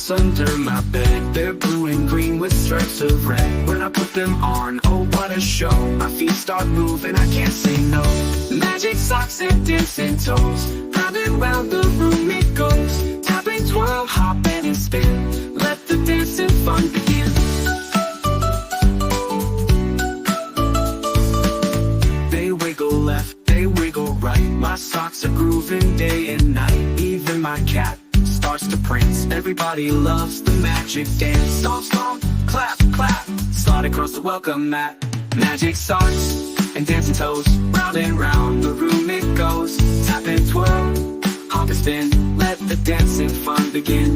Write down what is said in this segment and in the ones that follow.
socks under my bed. They're blue and green with stripes of red. When I put them on, oh what a show. My feet start moving, I can't say no. Magic socks and dancing toes. Round and round the room it goes. Tap and twirl, hop and spin. Let the dancing fun begin. They wiggle left, they wiggle right. My socks are grooving day and night. Even my cat starts to prance. Everybody loves the magic dance. Stomp, stomp, clap, clap. Slide across the welcome mat. Magic socks and dancing toes. Round and round the room it goes. Tap and twirl, hop and spin. Let the dancing fun begin.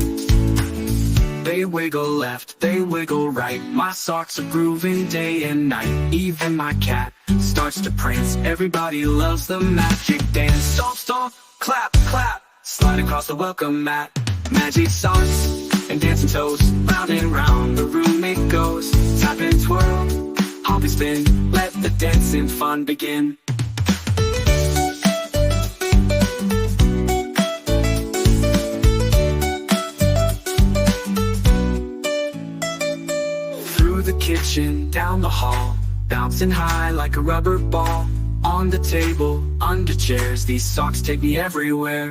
They wiggle left, they wiggle right. My socks are grooving day and night. Even my cat starts to prance. Everybody loves the magic dance. Stomp, stomp, clap, clap. Slide across the welcome mat. Magic socks and dancing toes. Round and round the room it goes. Tap and twirl, hop and spin. Let the dancing fun begin. Through the kitchen, down the hall, bouncing high like a rubber ball. On the table, under chairs, these socks take me everywhere.